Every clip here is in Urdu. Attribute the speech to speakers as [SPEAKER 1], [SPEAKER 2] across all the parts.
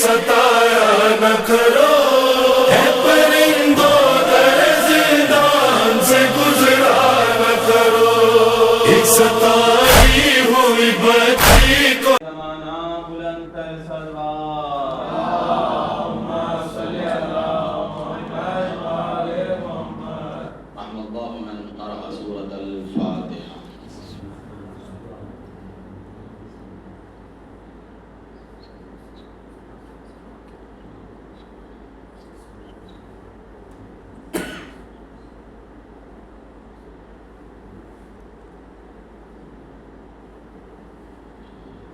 [SPEAKER 1] ستایا نہ کرو، ہے پرندوں در زندان سے گزرا نہ کرو، ایک ستائی ہوئی بچی کو
[SPEAKER 2] زمانہ بلند کر سلوات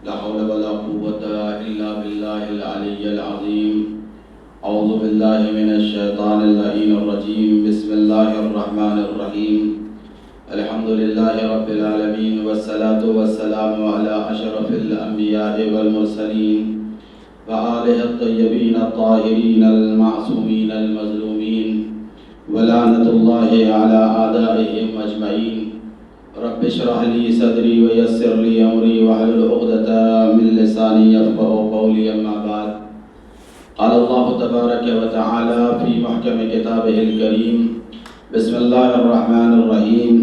[SPEAKER 3] لا حول ولا قوة إلا بالله العلي العظيم. أعوذ بالله من الشيطان اللعين الرجيم. بسم الله الرحمن الرحيم. الحمد لله رب العالمين، والصلاة والسلام على أشرف الأنبياء والمرسلين وآله الطيبين الطاهرين المعصومين المظلومين، ولعنة الله على أعدائهم أجمعين. رب اشرح لي صدري ويسر لي امري واحلل عقدة من لساني يفقهوا قولي. اما بعد، قال الله تبارك وتعالى في محكم كتابه الكريم: بسم الله الرحمن الرحيم.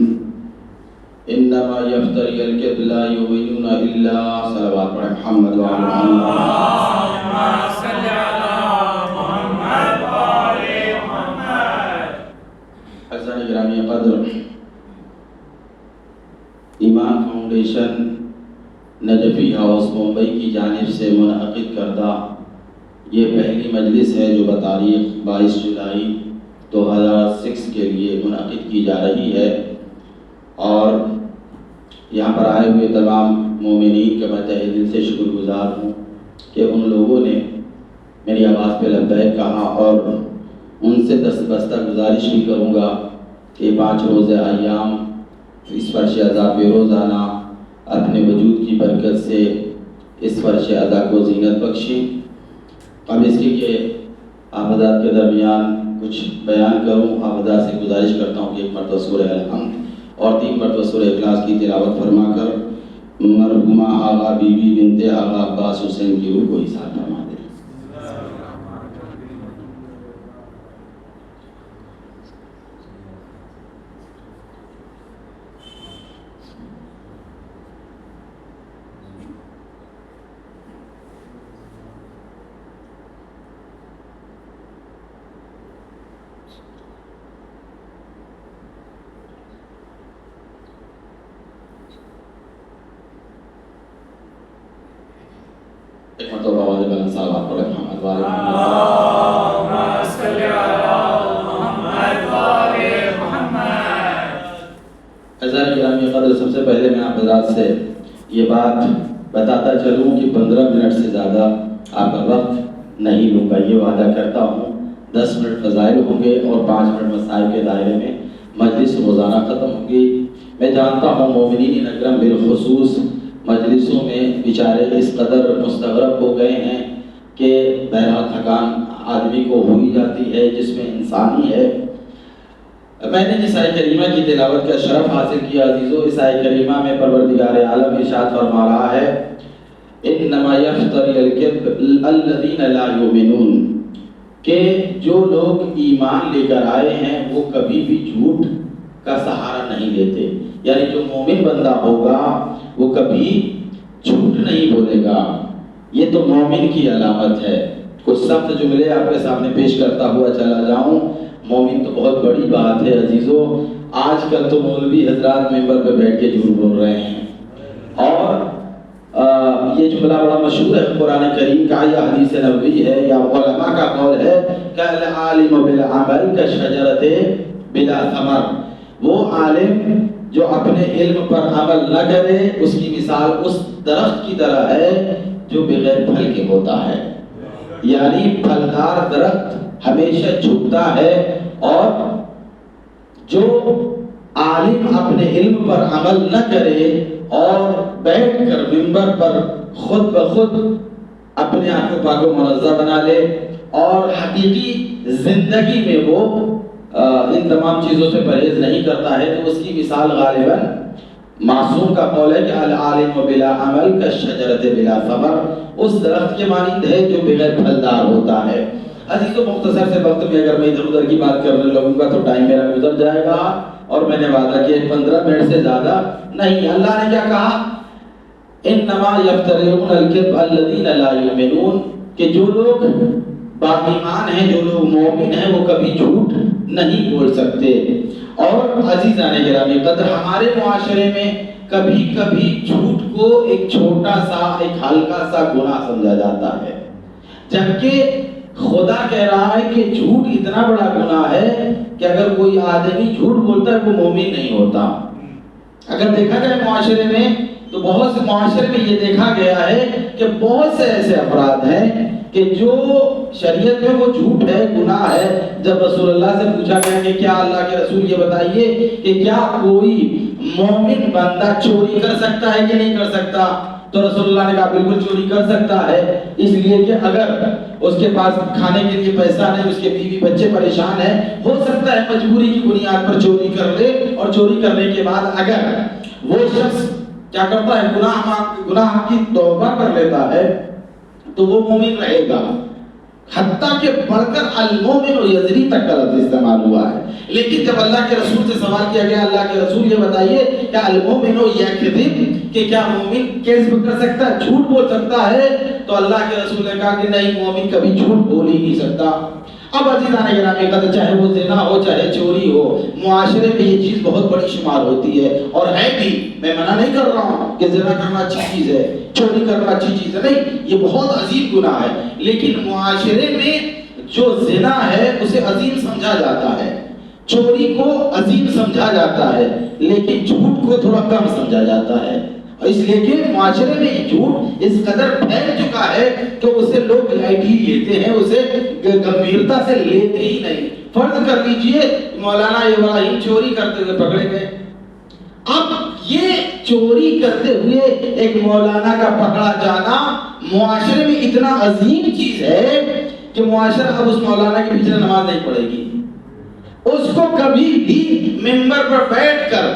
[SPEAKER 3] انما يفتري الكذب لا يؤمنون الا صلوات محمد وعلى
[SPEAKER 1] اللهم صل على محمد وآل محمد.
[SPEAKER 3] عزیزان گرامی قدر، ایمان فاؤنڈیشن نجفی ہاؤس ممبئی کی جانب سے منعقد کردہ یہ پہلی مجلس ہے جو بتاریخ 22 جولائی 2006 کے لیے منعقد کی جا رہی ہے، اور یہاں پر آئے ہوئے تمام مومنین کا میں تہہ دل سے شکر گزار ہوں کہ ان لوگوں نے میری آواز پہ لبیک کہا، اور ان سے دستبستہ گزارش بھی کروں گا کہ 5 روزہ ایام اس فرش ادا پہ روزانہ اپنے وجود کی برکت سے اس فرش ادا کو زینت بخشیں. اب اس کی کہ آپ حضرات کے درمیان کچھ بیان کروں. آپ حضرات سے گزارش کرتا ہوں کہ 1 مرتبہ سورہ الحمد اور 3 مرتبہ سورہ اخلاص کی تلاوت فرما کر مرحومہ آغا بی بی بنت آغا عباس حسین کی روح کو احسان فرما دیں. ایک مرتبہ آواز بلند صلوات پڑھیں محمد وآل محمد.
[SPEAKER 1] اللهم صل على محمد وآل محمد.
[SPEAKER 3] عزیزان گرامی قدر، سب سے پہلے میں آپ حضرات سے یہ بات بتاتا چلوں کہ 15 منٹ سے زیادہ آپ کا وقت نہیں لوں گا، یہ وعدہ کرتا ہوں. 10 منٹ فضائل ہوں گے اور 5 منٹ مسائل کے دائرے میں مجلس روزانہ ختم ہوگی. میں جانتا ہوں مومنین اکرم بالخصوص مجلسوں میں بیچارے اس قدر مستغرب ہو گئے ہیں کہ بہرحال تھکان آدمی کو ہو ہی جاتی ہے، جس میں انسانی ہے. میں نے جس آیت کریمہ کی تلاوت کا شرف حاصل کیا عزیزو، اس آیت کریمہ میں پروردگار عالم ارشاد فرما رہا ہے: انما یفتری الکذب الذین لا یؤمنون، کہ جو لوگ ایمان لے کر آئے ہیں وہ کبھی بھی جھوٹ کا سہارا نہیں لیتے. یعنی جو مومن بندہ ہوگا وہ کبھی جھوٹ نہیں بولے گا. یہ تو مومن کی علامت ہے. کچھ سخت جملے آپ کے سامنے پیش کرتا ہوا چلا جاؤں. مومن تو بہت بڑی بات ہے عزیزو. آج کل تو مولوی حضرات ممبر پہ بیٹھ کے جھوٹ بول رہے ہیں، اور یہ جملہ بڑا مشہور ہے قرآن کریم کا، یا حدیث نبوی ہے، یا علماء کا قول ہے کہ العالم بالعمل کشجرۃ بلا ثمر. وہ عالم جو اپنے علم پر عمل نہ کرے اس کی مثال اس درخت کی طرح ہے جو بغیر پھل کے ہوتا ہے. یعنی پھلدار درخت ہمیشہ جھکتا ہے، اور جو عالم اپنے علم پر عمل نہ کرے اور بیٹھ کر منبر پر خود بخود اپنے آنکھوں پاکوں منزہ بنا لے اور حقیقی زندگی میں وہ ان تمام چیزوں سے پرہیز نہیں کرتا ہے، تو اس کی مثال غالباً معصوم کا قول ہے کہ العالم بلا عمل کالشجرۃ بلا ثمر، اس درخت کے مانند ہے جو بغیر پھلدار ہوتا ہے۔ عزیزو مختصر سے وقت میں اگر میں ادھر ادھر کی بات کرنے لگوں گا تو ٹائم میرا گزر جائے گا، اور میں نے وعدہ کیا 15 منٹ سے زیادہ نہیں۔ اللہ نے کیا کہا؟ انما یفترون الکذب الذین لا یؤمنون، کہ جو لوگ با ایمان ہیں، جو لوگ مومن ہیں، وہ کبھی جھوٹ نہیں بول سکتے۔ اور عزیزان گرامی قدر، ہمارے معاشرے میں کبھی کبھی جھوٹ کو ایک چھوٹا سا، ایک ہلکا سا گناہ سمجھا جاتا ہے، جبکہ خدا کہہ رہا ہے کہ جھوٹ اتنا بڑا گناہ ہے کہ اگر کوئی آدمی جھوٹ بولتا ہے وہ مومن نہیں ہوتا۔ اگر دیکھا جائے معاشرے میں تو بہت سے معاشرے میں یہ دیکھا گیا ہے کہ بہت سے ایسے افراد ہیں کہ جو شریعت میں وہ جھوٹ ہے، گناہ ہے۔ جب رسول اللہ سے پوچھا گیا کہ کیا اللہ کے رسول یہ بتائیے کہ کیا کوئی مومن بندہ چوری کر سکتا ہے کہ نہیں کر سکتا، تو رسول اللہ نے کہا بالکل چوری کر سکتا ہے، اس لیے کہ اگر اس کے پاس کھانے کے لیے پیسہ نہیں، اس کے بیوی بچے پریشان ہیں، ہو سکتا ہے مجبوری کی بنیاد پر چوری کر لے، اور چوری کرنے کے بعد اگر وہ شخص کیا کرتا ہے، گناہ کی توبہ کر لیتا ہے تو وہ مومن رہے گا۔ حتیٰ کہ بڑھ کر المومن یزنی تک کا لفظ استعمال ہوا ہے۔ لیکن جب اللہ کے رسول سے سوال کیا گیا، اللہ کے رسول یہ بتائیے کیا المومن یکذب، کہ کیا مومن کذب کر سکتا ہے، جھوٹ بول سکتا ہے، تو اللہ کے رسول نے کہا کہ نہیں، مومن کبھی جھوٹ بول ہی نہیں سکتا۔ اب عزیزان گرامی قدر، چاہے وہ زنا ہو چاہے چوری ہو، معاشرے میں یہ چیز بہت بڑی شمار ہوتی ہے، اور ہے بھی۔ میں منع نہیں کر رہا ہوں کہ زنا کرنا اچھی چیز ہے، چوری کرنا اچھی چیز ہے، نہیں، یہ بہت عظیم گناہ ہے، لیکن معاشرے میں جو زنا ہے اسے عظیم سمجھا جاتا ہے، چوری کو عظیم سمجھا جاتا ہے، لیکن جھوٹ کو تھوڑا کم سمجھا جاتا ہے۔ اس لیے کہ معاشرے میں یہ جھوٹ اس قدر پھیل چکا ہے کہ اسے لوگ لائٹلی لیتے ہیں، اسے گمبھیرتا سے لیتے ہی نہیں۔ فرض کر لیجئے مولانا ابراہیم چوری کرتے ہوئے پکڑے گئے، اب یہ چوری کرتے ہوئے ایک مولانا کا پکڑا جانا معاشرے میں اتنا عظیم چیز ہے کہ معاشرہ اب اس مولانا کے پیچھے نماز نہیں پڑھے گی، اس کو کبھی بھی ممبر پر بیٹھ کر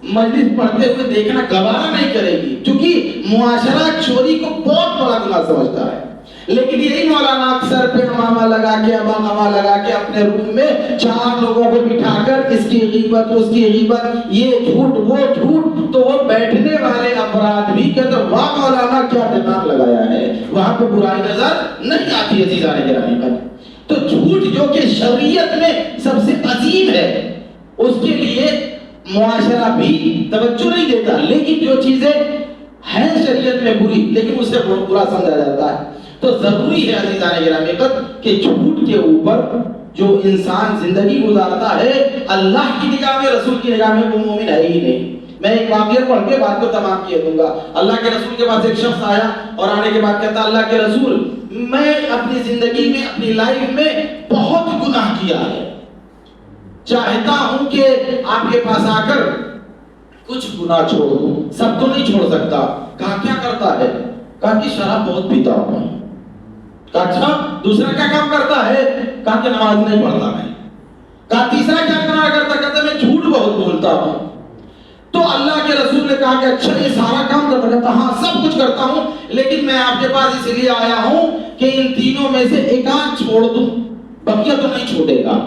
[SPEAKER 3] مجلس پڑھتے ہوئے دیکھنا گوارا نہیں کرے گی، کیونکہ معاشرہ چوری کو بہت بڑا گناہ سمجھتا ہے۔ لیکن یہی مولانا اکثر پہ امامہ لگا کے، امامہ لگا کے اپنے روم میں 4 لوگوں کو بٹھا کر اس کی غیبت اس کی غیبت، یہ جھوٹ وہ جھوٹ، تو وہ بیٹھنے والے افراد بھی کہتے ہیں واہ مولانا کیا دماغ لگایا ہے، وہاں پہ برائی نظر نہیں آتی۔ عزیزان گرامی قدر، تو جھوٹ جو کہ شریعت میں سب سے عظیم ہے، اس کے لیے معاشرہ بھی توجہ نہیں دیتا، لیکن جو چیزیں ہیں شریعت میں بری لیکن اسے برا سمجھا جاتا ہے۔ تو ضروری ہے عزیزان گرامی قدر کہ جھوٹ کے اوپر جو انسان زندگی گزارتا ہے، اللہ کی نگاہ میں، رسول کی نگاہ میں وہ مومن ہے ہی نہیں۔ میں ایک واقعہ پڑھ کے بات کو تمام کیے دوں گا۔ اللہ کے رسول کے پاس ایک شخص آیا اور آنے کے بعد کہتا اللہ کے رسول میں اپنی زندگی میں، اپنی لائف میں بہت گناہ کیا ہے، چاہتا ہوں کہ آپ کے پاس آ کر کچھ گناہ چھوڑ دوں، سب تو نہیں چھوڑ سکتا۔ کہا کیا کرتا ہے؟ کہا کہ شراب بہت پیتا ہوں۔ کہا اچھا، دوسرا کیا کام کرتا ہے؟ کہا کہ نماز نہیں پڑھتا میں۔ کہا تیسرا کیا کرتا؟ کہتا میں جھوٹ بہت بولتا ہوں۔ تو اللہ کے رسول نے کہا کہ اچھا یہ سارا کام کرتا؟ کہتا ہاں سب کچھ کرتا ہوں، لیکن میں آپ کے پاس اس لیے آیا ہوں کہ ان تینوں میں سے ایک آدھ چھوڑ دوں، بقیہ تو نہیں چھوڑے گا۔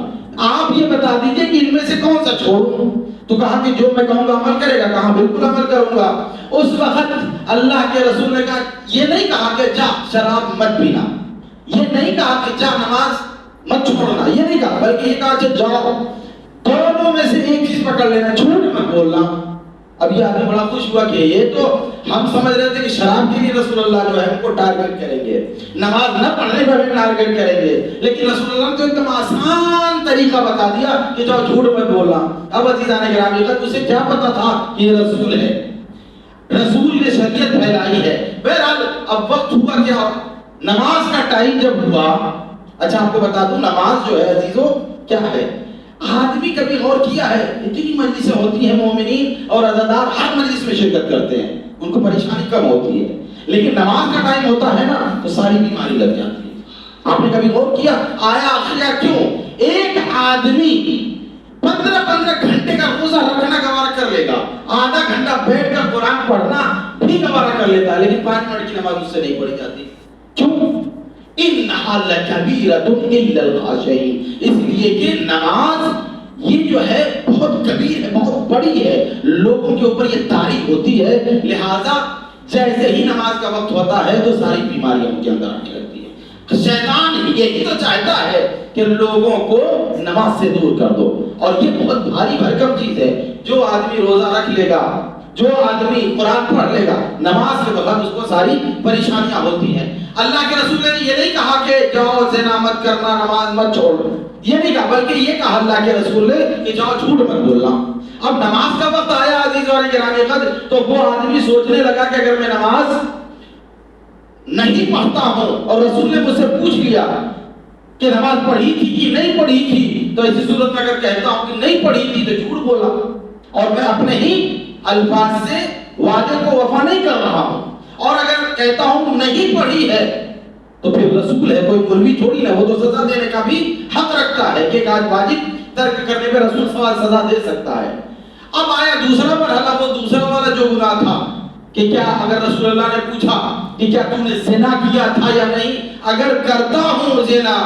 [SPEAKER 3] آپ یہ بتا دیجئے کہ ان میں سے کون سا چھوڑوں؟ تو کہا کہ جو میں کہوں گا عمل کرے گا؟ کہا بالکل عمل کروں گا۔ اس وقت اللہ کے رسول نے کہا، یہ نہیں کہا کہ جا شراب مت پینا، یہ نہیں کہا کہ جا نماز مت چھوڑنا، یہ نہیں کہا، بلکہ یہ کہا کہ جاؤ دونوں میں سے ایک چیز پکڑ لینا، جھوٹ مت بولنا۔ اب یہ آدمی بڑا خوش ہوا کہ یہ تو ہم سمجھ رہے تھے کہ شراب کے لیے رسول اللہ جو ہے ہم کو ٹارگٹ کریں گے، نماز نہ پڑھنے پر بھی ٹارگٹ کریں گے، لیکن رسول اللہ نے تو ایک دم آسان طریقہ بتا دیا کہ جاؤ جھوٹ مت بولنا۔ اب عزیزان گرامی قدر، اسے کیا پتا تھا کہ یہ رسول ہے، رسول نے شریعت پھیلائی ہے۔ بہرحال اب وقت ہوا کیا، نماز کا ٹائم جب ہوا، اچھا آپ کو بتا دوں نماز جو ہے عزیزو کیا ہے، آدمی کبھی غور کیا ہے، اتنی مجلسیں ہوتی ہیں، مومنین اور عزادار ہر مجلس میں شرکت کرتے ہیں، ان کو پریشانی کم ہوتی ہے، لیکن نماز کا ٹائم ہوتا ہے نا تو ساری بیماری لگ جاتی ہے۔ آپ نے کبھی غور کیا آیا آخر کیوں ایک آدمی 15 گھنٹے کا روزہ رکھنا گوارا کر لے گا؟ آدھا گھنٹہ بیٹھ کر قرآن پڑھنا بھی گوارا کر لیتا ہے، لیکن 5 منٹ کی نماز اس سے نہیں پڑھی جاتی. کیوں؟ انہا لکبیرۃ الا الخاشعین، اس لیے کہ نماز یہ جو ہے بہت کبیر ہے، بہت بڑی ہے، لوگوں کے اوپر یہ طاری ہوتی ہے. لہذا جیسے ہی نماز کا وقت ہوتا ہے تو ساری بیماریاں ان کے اندر آنے لگتی ہیں. شیطان یہی تو چاہتا ہے کہ لوگوں کو نماز سے دور کر دو، اور یہ بہت بھاری بھرکم چیز ہے. جو آدمی روزہ رکھ لے گا، جو آدمی قرآن پڑھ لے گا، نماز کے وقت اس کو ساری پریشانیاں ہوتی ہیں. اللہ کے رسول نے یہ نہیں کہا کہ جاؤ زنا مت کرنا، نماز مت چھوڑو، یہ نہیں کہا، بلکہ یہ کہا اللہ کے رسول نے کہ جاؤ جھوٹ مت بولنا. اب نماز کا وقت آیا عزیز اور گرامی قدر، تو وہ آدمی سوچنے لگا کہ اگر میں نماز نہیں پڑھتا ہوں اور رسول نے مجھ سے پوچھ لیا کہ نماز پڑھی تھی کہ نہیں پڑھی تھی، تو ایسی صورت میں اگر کہتا ہوں کہ نہیں پڑھی تھی تو جھوٹ بولا، اور میں اپنے ہی الفاظ سے وعدے کو وفا نہیں کر رہا ہوں. اور اگر کہتا ہوں نہیں پڑھی ہے تو پھر رسول ہے، کوئی مولوی تھوڑی نہ، وہ تو سزا دینے کا بھی حق رکھتا ہے کہ آج واجب ترک کرنے پہ رسول سوال سزا دے سکتا ہے. اب آیا دوسرا مرحلہ، وہ دوسرا والا جو گناہ تھا کہ کیا اگر رسول اللہ نے پوچھا کہ کیا تم نے زنا کیا تھا یا نہیں، اگر کرتا ہوں زنا،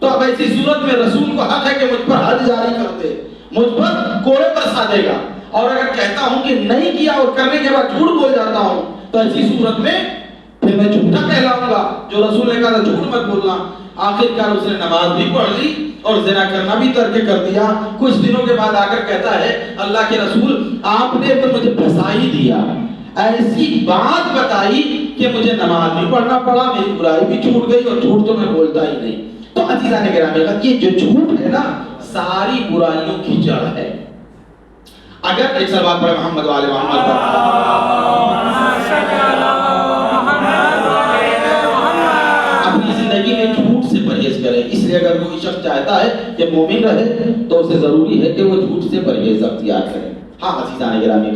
[SPEAKER 3] تو اب ایسی صورت میں رسول کو حق ہے کہ مجھ پر حد جاری کر دے، مجھ پر کوڑے برسا دے گا. اور اگر کہتا ہوں کہ نہیں کیا اور کرنے کے بعد جھوٹ بول جاتا ہوں تو ایسی صورت میں پھر میں جھوٹا کہلاؤں گا. جو رسول نے کہا تھا جھوٹ مت بولنا، آخرکار اس نے نماز بھی پڑھ لی اور زنا کرنا بھی ترک کر دیا. کچھ دنوں کے بعد آ کر کہتا ہے اللہ کے رسول آپ نے تو مجھے پھنسا ہی دیا، ایسی بات بتائی کہ مجھے نماز بھی پڑھنا پڑا، میری برائی بھی چھوٹ گئی اور جھوٹ تو میں بولتا ہی نہیں. تو عزیزان گرامی، یہ جو جھوٹ ہے نا ساری برائیوں کی جڑ ہے. اگر ایک سوال پڑھے محمد والے محمد اپنی زندگی میں جھوٹ سے پرہیز کرے. اس لیے اگر کوئی شخص چاہتا ہے کہ مومن رہے تو اسے ضروری ہے کہ وہ جھوٹ سے پرہیز اختیار کرے. ہاں عزیزان گرامی،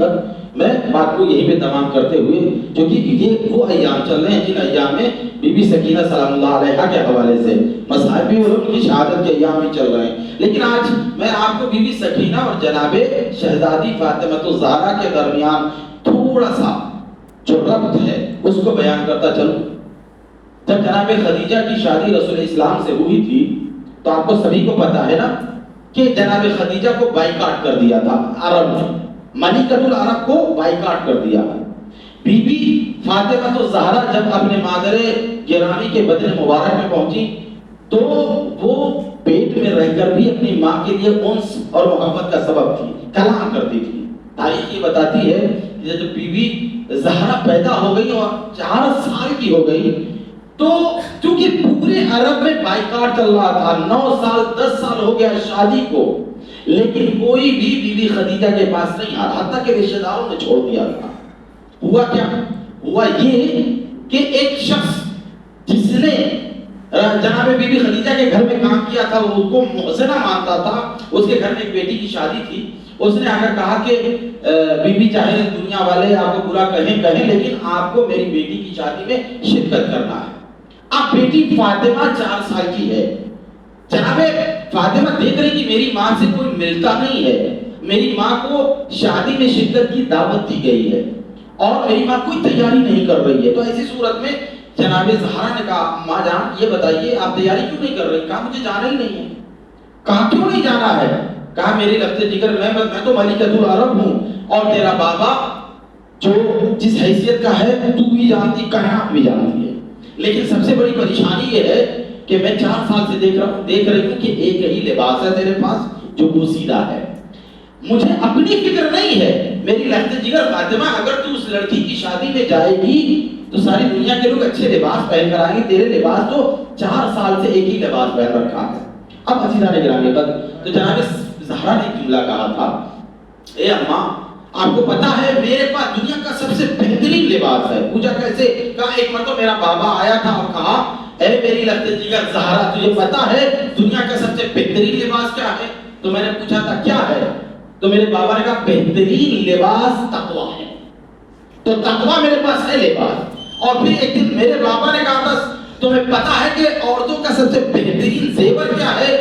[SPEAKER 3] میں بات کو یہیں پہ تمام کرتے ہوئے، کیونکہ یہ وہ ایام چل رہے ہیں جن ایام میں بی بی سکینہ سلام اللہ علیہا کے حوالے سے مصائب بھی اور ان کی شہادت کے ایام بھی چل رہے ہیں. لیکن آج میں آپ کو بی بی سکینہ اور جناب شہزادی فاطمہ الزہرا کے درمیان تھوڑا سا جو ربط ہے اس کو بیان کرتا چلوں. جب جناب خدیجہ کی شادی رسول اسلام سے ہوئی تھی تو آپ کو سبھی کو پتا ہے نا کہ جناب خدیجہ کو بائیکاٹ کر دیا تھا عرب نے، ملکۃ العرب کو بائیکاٹ کر دیا. بی بی فاطمہ الزہرا جب اپنے مادر گرامی کے بدن مبارک میں پہنچی تو وہ پیٹ میں رہ کر بھی اپنی ماں کے لیے انس اور محبت کا سبب تھی، کلام کرتی تھی. تاریخ یہ بتاتی ہے کہ جب بی بی زہرا پیدا ہو گئی اور 4 سال کی ہو گئی تو کیونکہ پورے عرب میں بائیکاٹ چل رہا تھا، 9 سال 10 سال ہو گیا شادی کو، لیکن کوئی بھی بی بی خدیجہ کے پاس نہیں آ رہا تھا کہ رشتہ داروں نے چھوڑ دیا تھا. ہوا کیا؟ ہوا یہ کہ ایک شخص جس نے جناب بی بی خدیجہ کے گھر میں کام کیا تھا، وہ اس کو محسنہ مانتا تھا، اس کے گھر میں ایک بیٹی کی شادی تھی. اس نے آ کر کہا کہ بی بی چاہے دنیا والے آپ کو برا کہیں لیکن آپ کو میری بیٹی کی شادی میں شرکت کرنا ہے. اب بیٹی فاطمہ 4 سال کی ہے. جناب فاطمہ دیکھ رہی کہ میری ماں سے کوئی ملتا نہیں ہے، میری ماں کو شادی میں شرکت کی دعوت دی گئی ہے اور میری ماں کوئی تیاری نہیں کر رہی ہے. تو ایسی صورت میں جناب زہرا نے کہا ماں جان یہ بتائیے آپ تیاری کیوں نہیں کر رہی؟ کہا مجھے جانا ہی نہیں ہے. کہا کیوں نہیں جانا ہے؟ کہا میری لفظ جگر میں تو ملکۃ العرب ہوں اور تیرا بابا جو جس حیثیت کا ہے تو بھی جانتی، کائنات بھی جانتی ہے، لیکن سب سے بڑی پریشانی یہ ہے کہ میں 4 سال سے دیکھ رہی ہوں کہ ایک ہی لباس ہے تیرے پاس جو بوسیدہ ہے، مجھے اپنی فکر نہیں ہے. میری لفظ جگر فاطمہ اگر تو اس لڑکی کی شادی میں جائے گی تو ساری دنیا کے لوگ اچھے لباس پہن کر آئیں گے، تیرے لباس تو 4 سال سے ایک ہی لباس پہن رکھا ہے. اب عزیزان گرامی تو جناب زہرا نے جملہ کہا تھا، اے اماں آپ کو پتا ہے میرے پاس دنیا کا سب سے بہترین لباس ہے. پوچھا کیسے؟ کہا ایک مرتبہ میرا بابا آیا تھا اور کہا اے میری لفظ جگر زہرا تجھے پتا ہے دنیا کا سب سے بہترین لباس کیا ہے؟ تو میں نے پوچھا تھا کیا ہے؟ تو میرے بابا نے کہا بہترین لباس تقویٰ ہے. تو تقویٰ میرے پاس ہے لباس. اور پھر ایک دن میرے بابا نے کہا تھا تمہیں پتا ہے کہ عورتوں کا سب سے بہترین زیور کیا ہے؟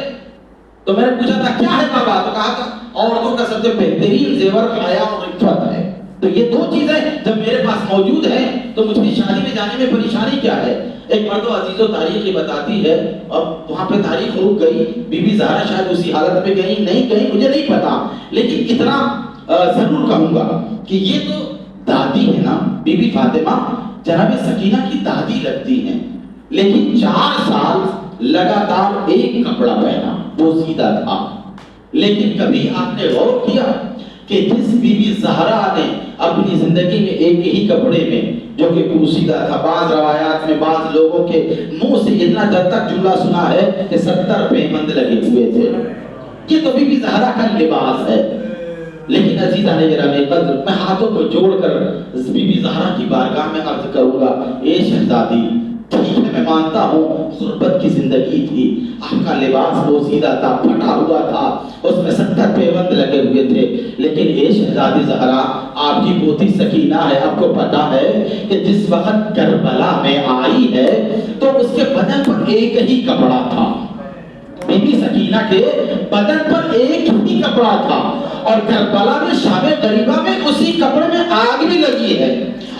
[SPEAKER 3] تو میں نے پوچھا تھا کیا ہے بابا؟ تو کہا تھا عورتوں کا سب سے بہترین زیور حیا اور عفت ہے۔ تو یہ دو چیزیں جب میرے پاس موجود ہیں تو مجھے شادی میں جانے میں پریشانی کیا ہے؟ ایک مرتبہ عزیز و تاریخ یہ بتاتی ہے، اور وہاں پہ تاریخ رک گئی، بی بی زہرا شاید اسی حالت میں گئی نہیں گئی مجھے نہیں پتا، لیکن اتنا ضرور کہوں گا کہ یہ تو دادی ہے نا، بی بی فاطمہ جناب سکینہ کی دادی لگتی ہیں، لیکن 4 سال لگاتار ایک کپڑا پہنا، وہ سیدھا تھا۔ لیکن کبھی آپ نے غور کیا کہ جس بی بی زہرا نے اپنی زندگی میں ایک ہی کپڑے میں جو کہ پوشیدہ تھا، بعض روایات میں بعض لوگوں کے منہ سے اتنا در تک جملہ سنا ہے کہ 70 پیمند لگے ہوئے تھے، یہ تو بی بی زہرا کا لباس ہے۔ لیکن عزیزان گرامی قدر، میں ہاتھوں کو جوڑ کر بی بی زہرا کی بارگاہ میں عرض کروں گا، اے شہزادی ٹھیک ہے میں مانتا ہوں غربت کی زندگی تھی، آپ کا لباس بوسیدہ تھا، پھٹا ہوا تھا، اس میں 70 پیوند لگے ہوئے تھے، لیکن اے شہزادی زہرا آپ کی پوتی سکینہ ہے، آپ کو پتا ہے کہ جس وقت کربلا میں آئی ہے تو اس کے بدن پر ایک ہی کپڑا تھا، بی بی سکینہ کے بدن پر ایک ہی کپڑا تھا، اور کربلا میں شام غریبہ میں اسی کپڑے میں آگ بھی لگی ہے۔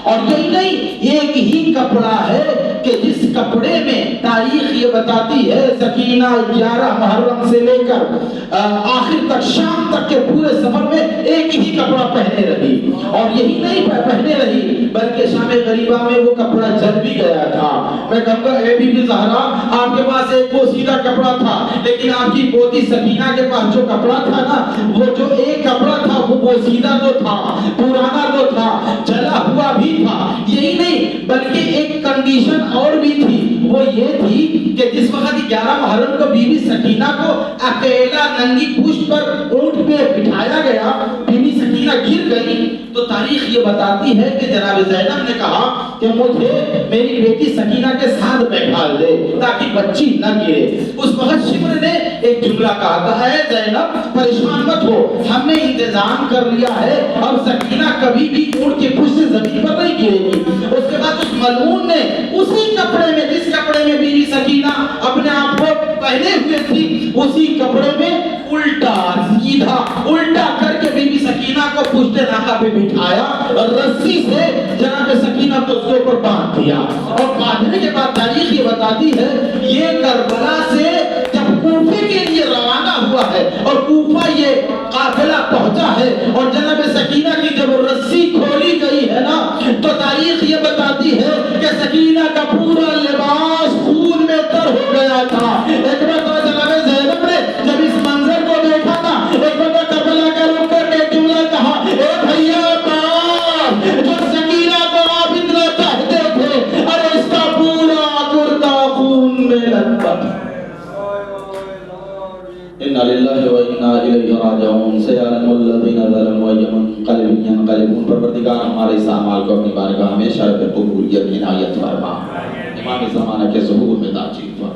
[SPEAKER 3] اور یہی نہیں، ایک ہی کپڑا ہے کہ جس کپڑے میں تاریخ یہ بتاتی ہے سکینہ 11 محرم سے لے کر آخر تک شام تک کے پورے سفر میں ایک ہی کپڑا پہنے رہی، اور یہی نہیں پہنے رہی بلکہ شام غریبہ میں وہ کپڑا جل بھی گیا تھا۔ میں کہوں گا اے بی بی زہرا آپ کے پاس ایک بوسیدہ کپڑا تھا، لیکن آپ کی پوتی سکینہ کے پاس جو کپڑا تھا نا، وہ جو ایک کپڑا تھا وہ بوسیدہ تو تھا، پرانا تو تھا، جلا ہوا بھی تھا، یہی نہیں بلکہ ایک کنڈیشن اور بھی تھی، وہ یہ تھی کہ جس وقت 11 محرم کو بی بی سکینہ کو اکیلا ننگی پشت پر اونٹ پہ بٹھایا گیا، بی بی سکینہ گر گئی، تو تاریخ یہ بتاتی ہے کہ جناب زینب نے کہا کہ مجھے میری بیٹی سکینہ کے ساتھ بیٹھا دے تاکہ بچی نہ گرے۔ اس وقت شمر نے ایک جملہ کہا تھا، اے زینب پریشان مت ہو، ہم نے انتظام کر لیا ہے، اب سکینہ کبھی بھی اونٹ کے پشت سے زمین پر نہیں گرے گی۔ اس کے بعد اس ملعون نے اسی کپڑے میں، جس کپڑے میں بی بی سکینہ اپنے آپ کو پہنے ہوئے تھی، اسی کپڑے میں الٹا سیدھا الٹا کر کے بی بی سکینہ کو پشت ناکہ پہ بٹھایا اور رسی سے جناب سکینہ کو اس کے اوپر باندھ دیا، اور باندھنے کے بعد تاریخ یہ بتاتی ہے یہ کربلا سے جب کوفے کے لیے روانہ ہوا ہے اور کوفہ یہ قافلہ پہنچا ہے اور جناب سکینہ کی جب رسی کھولی گئی ہے نا، تو تاریخ یہ بتاتی ہے کہ سکینہ کا پورا لباس خون میں تر ہو گیا تھا۔ ایک مرتبہ جناب زینب نے جب اس منظر کو دیکھا نا، ایک مرتبہ کربلا کا رک کر کے جملہ کہا، اے بھیا باپ، جو سکینہ کو آپ اتنا چاہتے تھے، ارے اس کا پورا کرتا خون میں لطپت۔ اِنَّا لِلَّهِ وَإِنَّا إِلَيْهِ رَاجِعُونَ سَيَعْلَمُ الَّذِينَ ظَلَمُوا أَيَّ مُنقَلِبٍ يَنقَلِبُونَ۔ پروردگار ہمارے اس اعمال کو اپنی بارگاہ میں شرف قبولیت عنایت فرما، امام زمانہ کے ظہور میں تاجیل فرما۔